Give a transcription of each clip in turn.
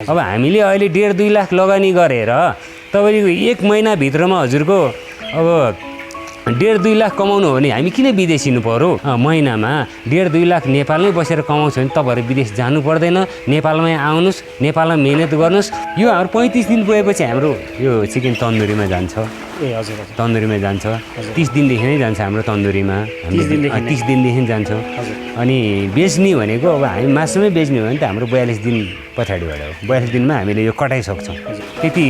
अब हामीले अहिले 1.5-2 लाख लगानी गरेर तपाईको 1 महिनाभित्रमा हजुरको अब 1.5-2 लाख कमाउनु हो भने हामी किन विदेशिनु पर्यो? महिनामा 1.5-2 लाख नेपालमै बसेर कमाउँछ भने तपाईहरु विदेश जानु पर्दैन। नेपालमै आउनुस्, नेपालमा मेहनत गर्नुस्। यो हाम्रो 35 दिन गएपछि हाम्रो यो चिकन तन्दुरीमा जान्छ। ए हजुर तन्दुरीमा जान्छ। 30 दिनदेखि नै जान्छ हाम्रो तन्दुरीमा। 30 दिनदेखि जान्छ। अनि बेच्ने भनेको अब हामी मासुमै बेच्ने हो भने त हाम्रो 42 दिन पछाडिबाट हो। 42 दिनमा हामीले यो कटाइसक्छौँ। त्यति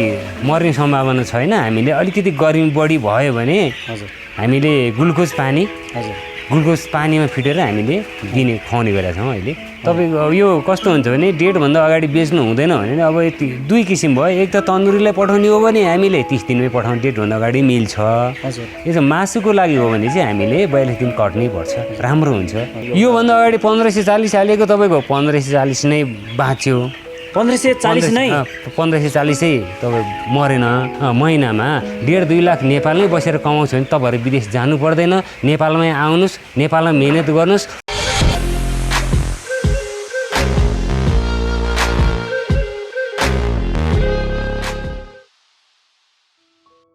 मर्ने सम्भावना छैन। हामीले अलिकति गर्मी बढी भयो भने हामीले ग्लुकोज पानीमा फिटेर हामीले दिने खुवाउने गरेका छौँ अहिले। तपाईको यो कस्तो हुन्छ भने डेटभन्दा अगाडि बेच्नु हुँदैन भने अब यति दुई किसिम भयो। एक त तन्दुरीलाई पठाउने हो भने हामीले 30 दिनमै पठाउने डेटभन्दा अगाडि मिल्छ। यसो मासुको लागि हो भने चाहिँ हामीले 42 दिन कट्नै पर्छ, राम्रो हुन्छ। योभन्दा अगाडि 1540 हालेको तपाईँको 1540 नै बाँच्यो। 1540 नै 1540 तपाईँ मरेन। महिनामा 1.5-2 लाख नेपालमै बसेर कमाउँछ भने तपाईहरु विदेश जानु पर्दैन। नेपालमै आउनुस्, नेपालमा मेहनत गर्नुस्।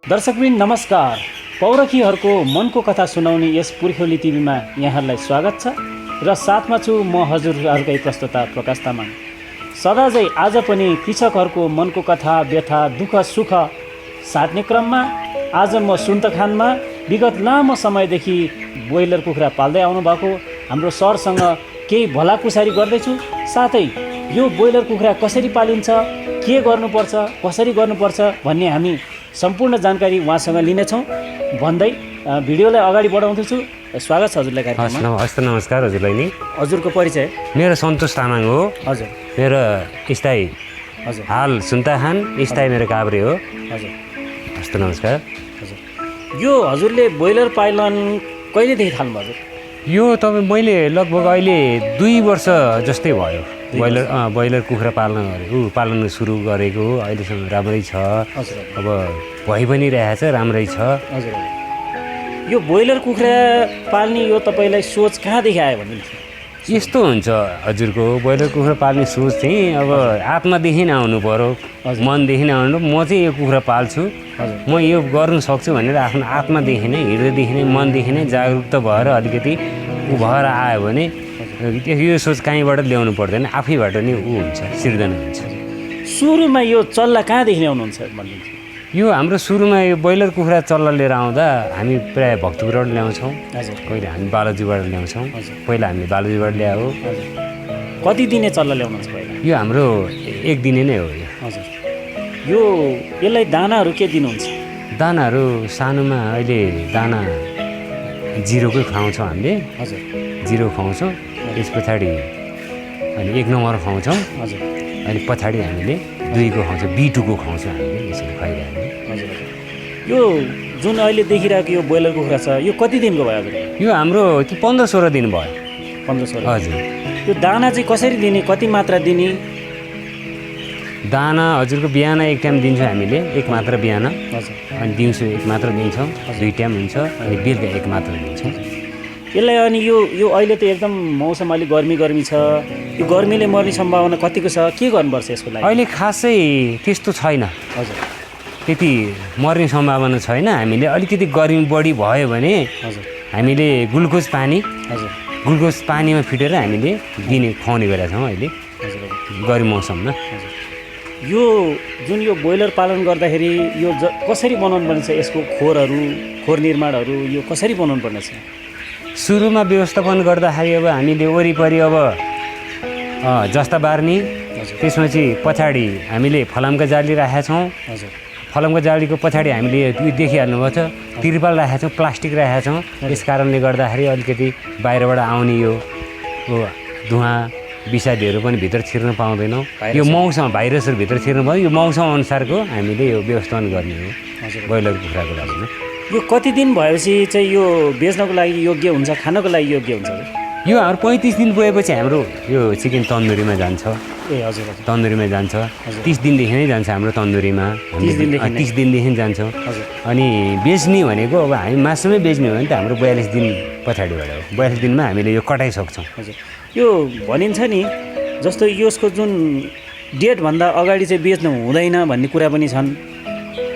दर्शकवृन्द नमस्कार। पौरखीहरूको मनको कथा सुनाउने यस पुर्ख्यौली टिभीमा यहाँहरूलाई स्वागत छ र साथमा छु म हजुरहरूकै प्रस्तोता प्रकाश तामाङ। सदाझै आज पनि कृषकहरूको मनको कथा, व्यथा, दुःख सुख साट्ने क्रममा आज म सुन्तखानमा विगत लामो समयदेखि ब्रोइलर कुखुरा पाल्दै आउनुभएको हाम्रो सरसँग केही भलाकुसारी गर्दैछु। साथै यो ब्रोइलर कुखुरा कसरी पालिन्छ, के गर्नुपर्छ, कसरी गर्नुपर्छ भन्ने हामी सम्पूर्ण जानकारी उहाँसँग लिनेछौँ भन्दै भिडियोलाई अगाडि बढाउँदैछु। स्वागत छ हजुरलाई कार्यक्रममा। हस् नमस्कार हजुरलाई नि। हजुरको परिचय? मेरो सन्तोष तामाङ हो। हजुर। मेरो स्थायी हजुर हाल सुन्ताखान, स्थायी मेरो काभ्रे हो। हजुर। हस् नमस्कार। हजुर। यो हजुरले ब्रोइलर पालन कहिलेदेखि थाल्नु हजुर? यो तपाईँ मैले लगभग अहिले 2 वर्ष जस्तै भयो ब्रोइलर कुखुरा पालन सुरु गरेको हो। अहिलेसम्म राम्रै छ। अब भइ पनि रहेछ, राम्रै छ। हजुर। यो ब्रोइलर कुखुरा पाल्ने यो तपाईँलाई सोच कहाँदेखि आयो भनेदेखि? यस्तो हुन्छ हजुरको ब्रोइलर कुखुरा पाल्ने सोच चाहिँ अब आत्मादेखि नै आउनु पर्यो, मनदेखि नै आउनु। म चाहिँ यो कुखुरा पाल्छु, म यो गर्नु सक्छु भनेर आफ्नो आत्मादेखि नै, हृदयदेखि नै, मनदेखि नै जागरुकता भएर अलिकति भएर आयो भने यो सोच कहीँबाट ल्याउनु पर्दैन, आफैबाट नै हुन्छ, सिर्जना हुन्छ। सुरुमा यो चल्ला कहाँदेखि ल्याउनुहुन्छ भनेदेखि? यो हाम्रो सुरुमा यो ब्रोइलर कुखुरा चल्ला लिएर आउँदा हामी प्रायः भक्तपुरबाट ल्याउँछौँ। कहिले हामी बालाजुबाट ल्याउँछौँ। पहिला हामी बालाजुबाट ल्यायो। कति दिने चल्ला ल्याउनुहुन्छ पहिला? यो हाम्रो 1 दिने नै हो यो। हजुर। यो यसलाई दानाहरू के दिनुहुन्छ? दानाहरू सानोमा अहिले दाना 0कै खुवाउँछौँ हामीले। हजुर। 0 खुवाउँछौँ। त्यस पछाडि अनि 1 नम्बर खुवाउँछौँ। हजुर। अनि पछाडि हामीले 2को खुवाउँछौँ, B2को खुवाउँछौँ हामीले। यसरी खुवाइरहेको। हजुर। यो जुन अहिले देखिरहेको यो ब्रोइलर कुखुरा छ यो कति दिनको भयो हजुर? यो हाम्रो 15-16 दिन भयो। 15-16? हजुर। यो दाना चाहिँ कसरी दिने, कति मात्रा दिने? दाना हजुरको बिहान 1 टाइम दिन्छौँ हामीले, 1 मात्र बिहान। हजुर। अनि दिउँसो 1 मात्र दिन्छौँ, 2 टाइम हुन्छ। अनि बेलुका 1 मात्र दिन्छौँ। यसलाई अनि यो अहिले त एकदम मौसम अलिक गर्मी छ। यो गर्मीले मर्ने सम्भावना कतिको छ? के गर्नुपर्छ यसको लागि? अहिले खासै त्यस्तो छैन। हजुर। त्यति मर्ने सम्भावना छैन। हामीले अलिकति गर्मी बढी भयो भने हजुर हामीले ग्लुकोज पानीमा फिटेर हामीले दिने खुवाउने गरेका छौँ अहिले गर्मी मौसममा। यो जुन यो ब्रोइलर पालन गर्दाखेरि यो कसरी बनाउनु पर्ने छ? यसको खोर निर्माणहरू यो कसरी बनाउनु पर्ने छ? सुरुमा व्यवस्थापन गर्दाखेरि अब हामीले वरिपरि अब जस्ता बार्ने, त्यसपछि पछाडि हामीले फलामका जाली राखेका छौँ। फलामको जालीको पछाडि हामीले यो देखिहाल्नुभएको छ, तिरपाल राखेका छौँ, प्लास्टिक राखेका छौँ। यस कारणले गर्दाखेरि अलिकति बाहिरबाट आउने यो धुवाँ विषादीहरू पनि भित्र छिर्न पाउँदैनौँ। यो मौसम भाइरसहरू भित्र छिर्नु भयो। यो मौसम अनुसारको हामीले यो व्यवस्थापन गर्ने हो ब्रोइलर कुखुराको लागि। यो कति दिन भएपछि चाहिँ यो बेच्नको लागि योग्य हुन्छ, खानको लागि योग्य हुन्छ? यो हाम्रो 35 दिन गएपछि हाम्रो यो चिकन तन्दुरीमा जान्छ। ए हजुर। तन्दुरीमा जान्छ। 30 दिनदेखि नै जान्छ हाम्रो तन्दुरीमा। 30 दिनदेखि जान्छौँ। अनि बेच्ने भनेको अब हामी मासुमै बेच्ने हो भने त हाम्रो 42 दिन पछाडिबाट हो। 42 दिनमा हामीले यो कटाइसक्छौँ। हजुर। यो भनिन्छ नि जस्तो यसको जुन डेटभन्दा अगाडि चाहिँ बेच्नु हुँदैन भन्ने कुरा पनि छन्।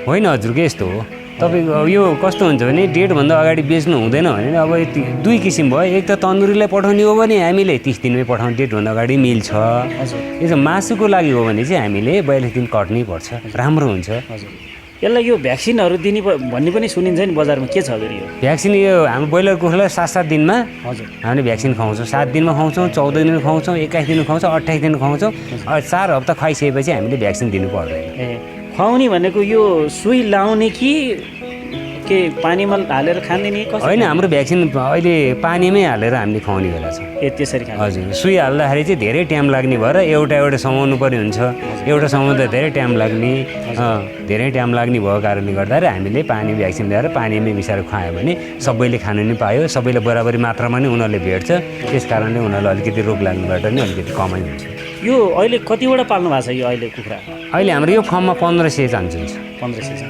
होइन हजुर के यस्तो हो तपाईँको यो कस्तो हुन्छ भने डेटभन्दा अगाडि बेच्नु हुँदैन भने अब दुई किसिम भयो। एक त तन्दुरीलाई पठाउने हो भने हामीले 30 दिनमै पठाउनु डेटभन्दा अगाडि मिल्छ। हजुर यो चाहिँ मासुको लागि हो भने चाहिँ हामीले 42 दिन कट्नै पर्छ, राम्रो हुन्छ। हजुर यसलाई यो भ्याक्सिनहरू दिने भन्ने पनि सुनिन्छ नि बजारमा, के छ फेरि यो भ्याक्सिन? यो हाम्रो ब्रोइलर कुखुरालाई 7-7 दिनमा हजुर हामीले भ्याक्सिन खुवाउँछौँ। 7 दिनमा खुवाउँछौँ, 14 दिनमा खुवाउँछौँ, 21 दिनमा खुवाउँछौँ, 28 दिनमा खुवाउँछौँ। 4 हप्ता खुवाइसकेपछि हामीले भ्याक्सिन दिनु पर्दैन। ए खुवाउने भनेको यो सुई लाउने कि के पानीमा हालेर खाँदैन कसो? होइन, हाम्रो भ्याक्सिन अहिले पानीमै हालेर हामीले खुवाउने बेला छ। ए त्यसरी खान्छ? हजुर, सुई हाल्दाखेरि चाहिँ धेरै टाइम लाग्ने भएर एउटा समाउनु पर्ने हुन्छ। एउटा समाउँदा धेरै टाइम लाग्ने भएको कारणले गर्दाखेरि हामीले पानी भ्याक्सिन ल्याएर पानीमै मिसाएर खुवायो भने सबैले खानु नि पायो, सबैले बराबरी मात्रामा नै उनीहरूले भेट्छ। त्यस कारणले उनीहरूलाई अलिकति रोग लाग्नुबाट नि अलिकति कमै हुन्छ। यो अहिले कतिवटा पाल्नु भएको छ यो अहिले कुखुरा? अहिले हाम्रो यो फर्ममा 1500 चान्स हुन्छ। 1500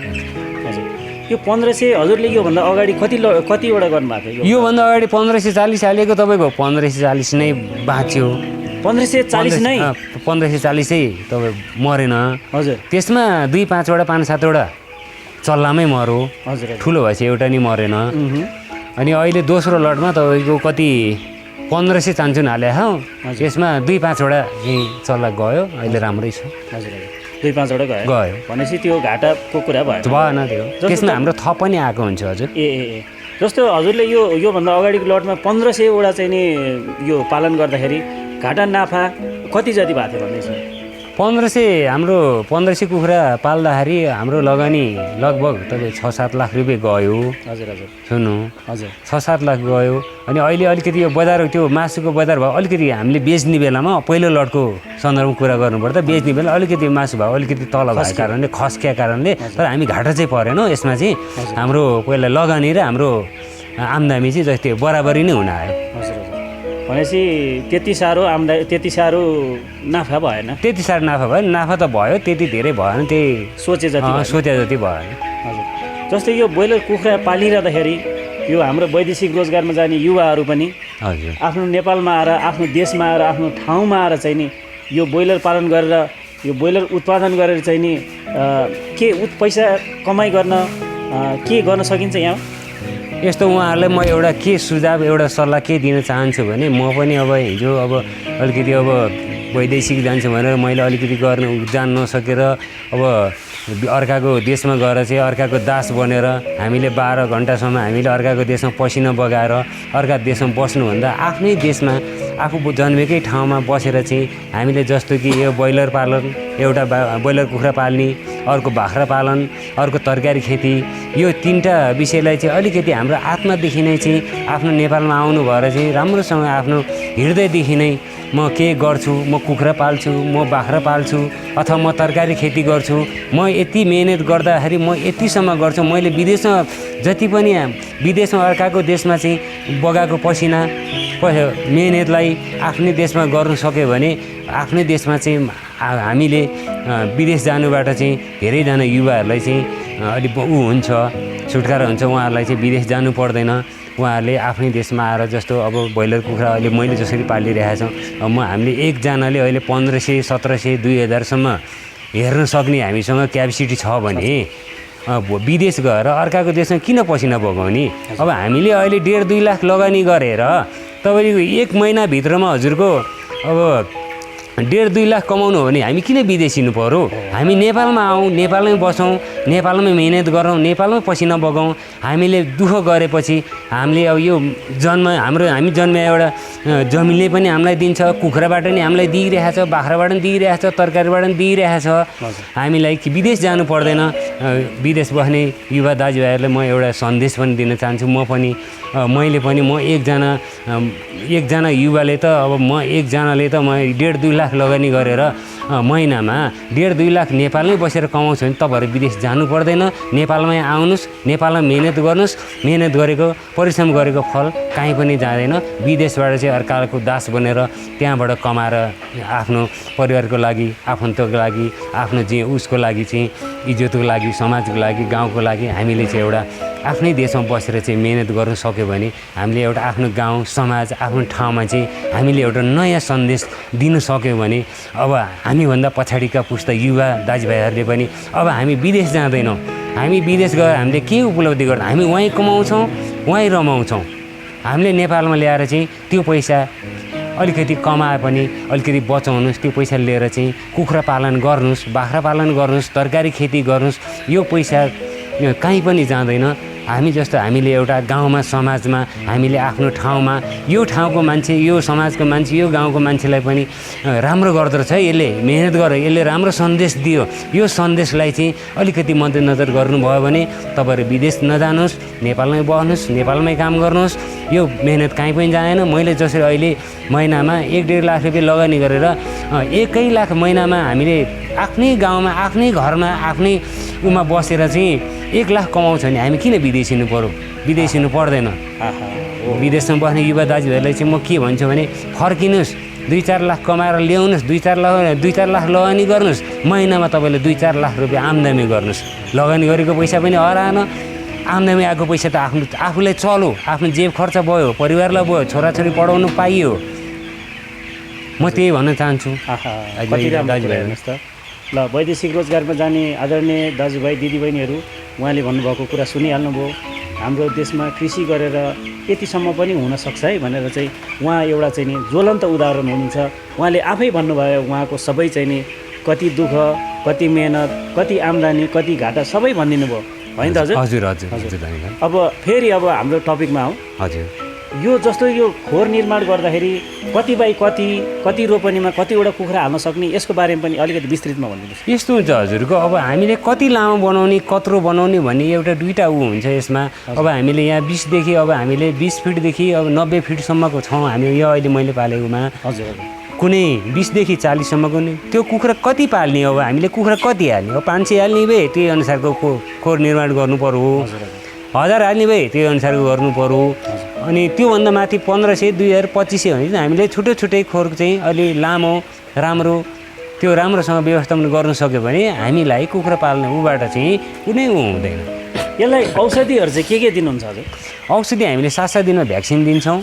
हजुर। यो 1500 हजुरले योभन्दा अगाडि कतिवटा गर्नुभएको थियो? योभन्दा अगाडि 1540 हालेको तपाईँको 1540 नै बाँच्यो। 1540 नै? 1540 तपाईँ मरेन। हजुर। त्यसमा 2-5वटा 5-7वटा चल्लामै मर्यो। हजुर। ठुलो भएपछि एउटा नि मरेन। अनि अहिले दोस्रो लटमा तपाईँको कति 1500 चान्चुन हाले हौ, यसमा 2-5वटा चल्ला गयो। अहिले राम्रै छ। हजुर 2-5वटा गयो भनेपछि त्यो घाटाको कुरा भएन। त्यो त्यसमा हाम्रो थप पनि आएको हुन्छ हजुर। ए जस्तो हजुरले योभन्दा अगाडिको लटमा 1500वटा चाहिँ नि यो पालन गर्दाखेरि घाटा नाफा कति जति भएको थियो भन्दैछ? 1500 कुखुरा पाल्दाखेरि हाम्रो लगानी लगभग तपाईँ 6-7 लाख रुपियाँ गयो। हजुर हजुर। सुन्नु हजुर 6-7 लाख गयो। अनि अहिले अलिकति यो बजार त्यो मासुको बजार भाउ अलिकति हामीले बेच्ने बेलामा पहिलो लटको सन्दर्भमा कुरा गर्नुपर्दा बेच्ने बेला अलिकति मासु भाउ अलिकति तल भएको कारणले खस्किया कारणले तर हामी घाटा चाहिँ परेन। यसमा चाहिँ हाम्रो पहिला लगानी र हाम्रो आम्दानी चाहिँ जस्तै बराबरी नै हुन आयो। भनेपछि त्यति साह्रो नाफा भएन? त्यति साह्रो नाफा भएन। नाफा त भयो, त्यति धेरै भएन। त्यही सोचे जति भएन। हजुर। जस्तै यो ब्रोइलर कुखुरा पालिरहँदाखेरि यो हाम्रो वैदेशिक रोजगारमा जाने युवाहरू पनि हजुर आफ्नो नेपालमा आएर, आफ्नो देशमा आएर, आफ्नो ठाउँमा आएर चाहिँ नि यो ब्रोइलर पालन गरेर, यो ब्रोइलर उत्पादन गरेर चाहिँ नि के पैसा कमाइ गर्न के गर्न सकिन्छ यहाँ? यस्तो उहाँहरूलाई म एउटा के सुझाव एउटा सल्लाह के दिन चाहन्छु भने म पनि अब हिजो अलिकति वैदेशिक जान्छु भनेर मैले अलिकति जान नसकेर अब अर्काको देशमा गएर चाहिँ अर्काको दास बनेर हामीले 12 घन्टासम्म हामीले अर्काको देशमा पसिना बगाएर अर्का देशमा बस्नुभन्दा आफ्नै देशमा आफू जन्मेकै ठाउँमा बसेर चाहिँ हामीले जस्तो कि यो ब्रोइलर पालन, एउटा ब्रोइलर कुखुरा पाल्ने, अर्को बाख्रा पालन, अर्को तरकारी खेती, यो 3टा विषयलाई चाहिँ अलिकति हाम्रो आत्मादेखि नै चाहिँ आफ्नो नेपालमा आउनु भएर चाहिँ राम्रोसँग आफ्नो हृदयदेखि नै म के गर्छु, म कुखुरा पाल्छु, म बाख्रा पाल्छु अथवा म तरकारी खेती गर्छु, म यति मेहनत गर्दाखेरि म यतिसम्म गर्छु, मैले विदेशमा जति पनि विदेशमा अर्काको देशमा चाहिँ बगाएको पसिना मेहनतलाई आफ्नै देशमा गर्नु सक्यो भने आफ्नै देशमा चाहिँ हामीले विदेश जानुबाट चाहिँ धेरैजना युवाहरूलाई चाहिँ अलिक हुन्छ, छुटकारा हुन्छ। उहाँहरूलाई चाहिँ विदेश जानु पर्दैन। उहाँहरूले आफ्नै देशमा आएर जस्तो अब ब्रोइलर कुखुरा अहिले मैले जसरी पालिरहेको छौँ, हामीले एकजनाले अहिले 1500, 1700, 2000सम्म हेर्न सक्ने हामीसँग क्यापेसिटी छ भने विदेश गएर अर्काको देशमा किन पसिना बगाउने? अब हामीले अहिले 1.5-2 लाख लगानी गरेर तपाईँको 1 महिनाभित्रमा हजुरको अब 1.5-2 लाख कमाउनु हो भने हामी किन विदेशिनु पर्यो? हामी नेपालमा आउँ, नेपालमै बसौँ, नेपालमै मेहनत गरौँ, नेपालमै पसिना बगाउँ। हामीले दुःख गरेपछि हामीले अब यो हामी जन्मे एउटा जमिनले पनि हामीलाई दिन्छ, कुखुराबाट नि हामीलाई दिइरहेछ, बाख्राबाट पनि दिइरहेछ, तरकारीबाट पनि दिइरहेछ। हामीलाई कि विदेश जानु पर्दैन। विदेश बस्ने युवा दाजुभाइहरूलाई म एउटा सन्देश पनि दिन चाहन्छु। मैले पनि एकजना युवाले त अब म एकजनाले त म 1.5-2 लाख लगानी गरेर महिनामा 1.5-2 लाख नेपालमै बसेर कमाउँछु भने तपाईँहरू विदेश जानु पर्दैन। नेपालमै आउनुहोस्, नेपालमा मेहनत गर्नुहोस्। मेहनत गरेको, परिश्रम गरेको फल कहीँ पनि जाँदैन। विदेशबाट चाहिँ अर्काको दास बनेर त्यहाँबाट कमाएर आफ्नो परिवारको लागि, आफन्तको लागि, आफ्नो उसको लागि चाहिँ इज्जतको लागि, समाजको लागि, गाउँको लागि हामीले चाहिँ एउटा आफ्नै देशमा बसेर चाहिँ मेहनत गर्न सक्यो भने हामीले एउटा आफ्नो गाउँ समाज आफ्नो ठाउँमा चाहिँ हामीले एउटा नयाँ सन्देश दिन सक्यौँ भने अब हामीभन्दा पछाडिका पुस्ता युवा दाजुभाइहरूले पनि अब हामी विदेश जाँदैनौँ, हामी विदेश गएर हामीले के उपलब्धि गर्छौँ, हामी वहीँ कमाउँछौँ वहीँ रमाउँछौँ। हामीले नेपालमा ल्याएर चाहिँ त्यो पैसा अलिकति कमाए पनि अलिकति बचाउनुहोस्, त्यो पैसा लिएर चाहिँ कुखुरा पालन गर्नुहोस्, बाख्रा पालन गर्नुहोस्, तरकारी खेती गर्नुहोस्। यो पैसा कहीँ पनि जाँदैन। हामी जस्तो हामीले एउटा गाउँमा समाजमा हामीले आफ्नो ठाउँमा यो ठाउँको मान्छे यो समाजको मान्छे यो गाउँको मान्छेलाई पनि राम्रो गर्दो रहेछ, यसले मेहनत गरेर यसले राम्रो सन्देश दियो, यो सन्देशलाई चाहिँ अलिकति मध्यनजर गर्नुभयो भने तपाईँहरू विदेश नजानुहोस्, नेपालमै बस्नुहोस्, नेपालमै काम गर्नुहोस्। यो मेहनत कहीँ पनि जाएन। मैले जसरी अहिले महिनामा 1-1.5 लाख रुपियाँ लगानी गरेर 1 लाख महिनामा हामीले आफ्नै गाउँमा आफ्नै घरमा आफ्नै उमा बसेर चाहिँ 1 लाख कमाउँछ भने हामी किन विदेशिनु पर्यो? विदेशिनु पर्दैन। विदेशमा बस्ने युवा दाजुभाइहरूलाई चाहिँ म के भन्छु भने फर्किनुहोस्, 2-4 लाख कमाएर ल्याउनुहोस्, 2-4 लाख लगानी गर्नुहोस्, महिनामा तपाईँले 2-4 लाख रुपियाँ आम्दानी गर्नुहोस्। लगानी गरेको पैसा पनि हराएन, आम्दानी आएको पैसा त आफूलाई चल्यो, आफ्नो जेब खर्च भयो, परिवारलाई भयो, छोराछोरी पढाउनु पाइयो। म त्यही भन्न चाहन्छु दाजुभाइ। ल वैदेशिक रोजगारमा जाने आदरणीय दाजुभाइ दिदीबहिनीहरू, उहाँले भन्नुभएको कुरा सुनिहाल्नुभयो। हाम्रो देशमा कृषि गरेर यतिसम्म पनि हुनसक्छ है भनेर चाहिँ उहाँ एउटा चाहिँ नि ज्वलन्त उदाहरण हुनुहुन्छ। उहाँले आफै भन्नुभयो, उहाँको सबै चाहिँ नि कति दुःख, कति मेहनत, कति आम्दानी, कति घाटा सबै भनिदिनु भयो, होइन त हजुर? हजुर हजुर हजुर धन्यवाद। अब फेरि अब हाम्रो टपिकमा आउँ। हजुर, यो जस्तो यो खोर निर्माण गर्दाखेरि कति बाई कति रोपनीमा कतिवटा कुखुरा हाल्न सक्ने, यसको बारेमा पनि अलिकति विस्तृतमा भनिदिनुहोस्। यस्तो हुन्छ हजुरको, अब हामीले कति लामो बनाउने कत्रो बनाउने भन्ने एउटा दुईवटा हुन्छ यसमा। अब हामीले यहाँ 20देखि अब हामीले 20 फिटदेखि अब 90 फिटसम्मको छौँ हामी यो अहिले मैले पालेकोमा। हजुर, कुनै 20देखि 40सम्मको नि त्यो कुखुरा कति पाल्ने, अब हामीले कुखुरा कति हाल्ने, अब 500 हाल्ने भए त्यही अनुसारको खोर निर्माण गर्नु पर्यो, 1000 हाल्ने भए त्यही अनुसारको गर्नु पर्यो। अनि त्योभन्दा माथि 1500, 2000, 2500 भने चाहिँ हामीले छुट्टै छुट्टै खोर चाहिँ अलि लामो राम्रो त्यो राम्रोसँग व्यवस्थापन गर्न सक्यो भने हामीलाई कुखुरा पाल्ने उबाट चाहिँ कुनै हुँदैन। यसलाई औषधिहरू चाहिँ के दिनुहुन्छ हजुर? औषधि हामीले 7-7 दिनमा भ्याक्सिन दिन्छौँ।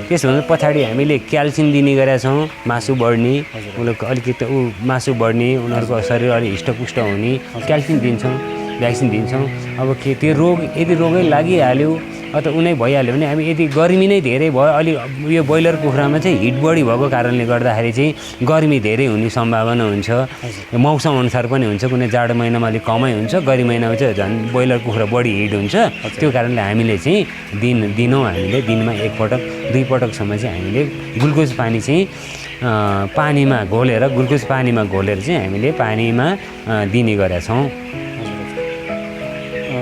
त्यसभन्दा पछाडि हामीले क्याल्सियम दिने गरेका छौँ, मासु बढ्ने, उनीहरूको अलिकति मासु बढ्ने, उनीहरूको शरीर अलिक हिष्टपुष्ट हुने क्याल्सियम दिन्छौँ, भ्याक्सिन दिन्छौँ। अब के त्यो रोग यदि रोगै लागिहाल्यो अथवा उनै भइहाल्यो भने हामी यदि गर्मी नै धेरै भयो, अलि यो ब्रोइलर कुखुरामा चाहिँ हिट बढी भएको कारणले गर्दाखेरि चाहिँ गर्मी धेरै हुने सम्भावना हुन्छ। मौसम अनुसार पनि हुन्छ, कुनै जाडो महिनामा अलिक कमै हुन्छ, गर्मी महिनामा चाहिँ झन् ब्रोइलर कुखुरा बढी हिट हुन्छ। त्यो कारणले हामीले चाहिँ दिनौँ हामीले दिनमा 1 पटक 2 पटकसम्म चाहिँ हामीले ग्लुकोज पानी चाहिँ पानीमा घोलेर चाहिँ हामीले पानीमा दिने गरेका छौँ।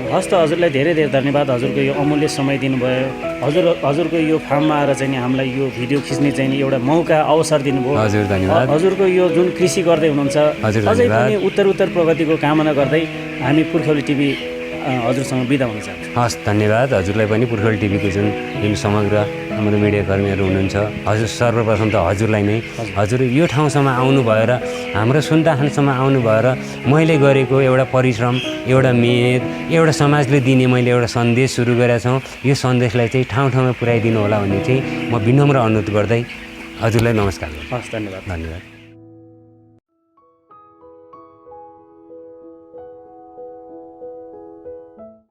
हस् त, हजुरलाई धेरै धेरै धन्यवाद। हजुरको यो अमूल्य समय दिनुभयो। हजुरको यो फार्ममा आएर चाहिँ नि हामीलाई यो भिडियो खिच्ने चाहिँ नि एउटा मौका अवसर दिनुभयो। हजुर धन्यवाद। हजुरको यो जुन कृषि गर्दै हुनुहुन्छ अझै पनि उत्तर प्रगतिको कामना गर्दै हामी पुर्ख्यौली टिभी हजुरसँग बिदा हुन चाहन्छौँ। हस् धन्यवाद। हजुरलाई पनि पुर्ख्यौली टिभीको जुन समग्र हाम्रो मिडियाकर्मीहरू हुनुहुन्छ, हजुर सर्वप्रथम त हजुरलाई नै, हजुर यो ठाउँसम्म आउनु भएर हाम्रो सुन्ताखानसम्म आउनु भएर मैले गरेको एउटा परिश्रम, एउटा मेहनत, एउटा समाजले दिने मैले एउटा सन्देश सुरु गरेका छौँ। यो सन्देशलाई चाहिँ ठाउँ ठाउँमा पुर्याइदिनु होला भन्ने चाहिँ म विनम्र अनुरोध गर्दै हजुरलाई नमस्कार। हस् धन्यवाद। धन्यवाद।